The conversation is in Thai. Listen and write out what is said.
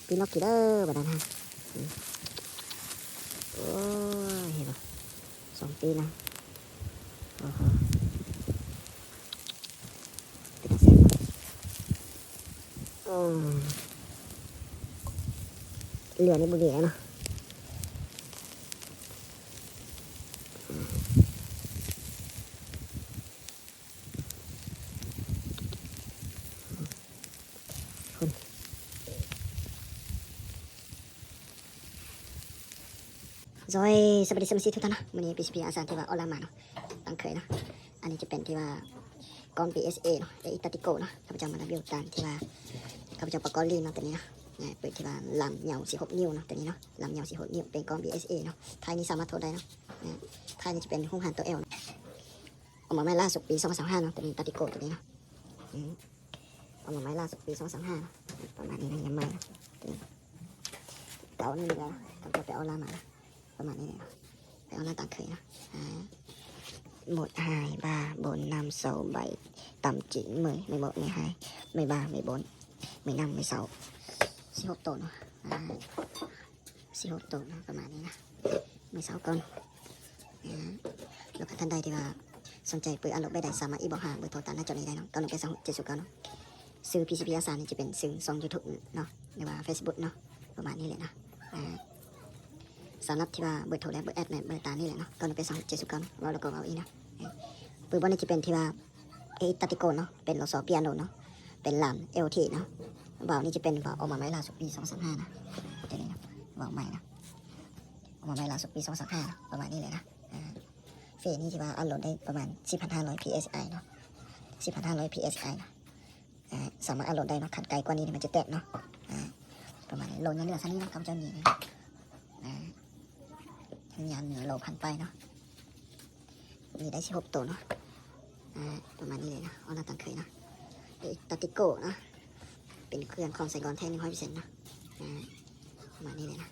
ปีนกกี่เด้อแบบนั้นฮะโอ้ยเห็นป่ะ2 ปีนะโอ้โหเป็นเสียงเหลือในบุหรี่แล้วเนาะซอยสวัสดีสมาชิกทุกท่านนะวันนี้พีซีพีอาสาที่ว่าออนไลน์มาเนาะตั้งเคยนะอันนี้จะเป็นที่ว่ากอง PSA เนาะแต่อีตาติโกเนาะข้าพเจ้ามารับอยู่การที่ว่าข้าพเจ้าประกอบลีนเนาะตัวนี้นะเปิดที่ว่าลำเหยา16 นิ้วเนาะตัวนี้เนาะลำเหยา16 นิ้วเป็นกอง PSA เนาะไทยนี่สามารถโทษได้เนาะไทยนี่จะเป็นหุ้มหันตัว L ออกมาไม้ล่าสุดปี2025เนาะตัวนี้ตาติโกตัวนี้เนาะออกมาไม้ล่าสุดปี2025ประมาณนี้นะยังไม่นะเก่านี่เลยนะข้าพเจ้าไปเอาลามาประมาณนี้เลยไปเอาหน้าต่างเคยนะหมดหายba 4 5 6 7 tầm 9 10 11 12 13 14 15 16 16 ตัวเนาะ16 ตัวเนาะประมาณนี้นะ16 คนแล้วก็ท่านใดที่ว่าสนใจปืนอารมณ์ใดสามารถอีบอกหาเบอร์โทรตามหน้าจอนี้ได้เนาะก็ลงไป2709เนาะซื้อ PCP อาสานี่จะเป็นซื้อ2 YouTube เนาะหรือว่า Facebook เนาะประมาณนี้เลยนะสำหรับที่ว่าเบอร์โทรและเบอร์แอดเบอร์ตานี่แหละเนาะก็เป็น2709เราแล้วก็เอาอีนะปืนบอลนี่จะเป็นที่ว่าตาติโกเนาะเป็นโลโซเปียโนเนาะเป็นลำเอลทีเนาะบ่าวนี่จะเป็นบ่าวออกมาไม้ล่าสุดปี2025นะตัวนี้นะบ่าวใหม่นะออกมาไม้ล่าสุดปี2025ประมาณนี้เลยนะเฟซนี่ที่ว่าอัพโหลดได้ประมาณ 10,500 psi เนาะ 10,500 psi นะสามารถอัพโหลดได้เนาะขัดไกลกว่านี้มันจะแตกเนาะประมาณนี้โหลดเงินเหลือสักนิดนะคำเจ้าหนี้งานเหนือโลพันไปเนาะมีได้16 ตัวเนาะประมาณนี้เลยนะเอาหน้าต่างเคยนะตาติโกนะเป็นเครื่องคอมไซกอนแท้100%นะประมาณนี้เลยนะ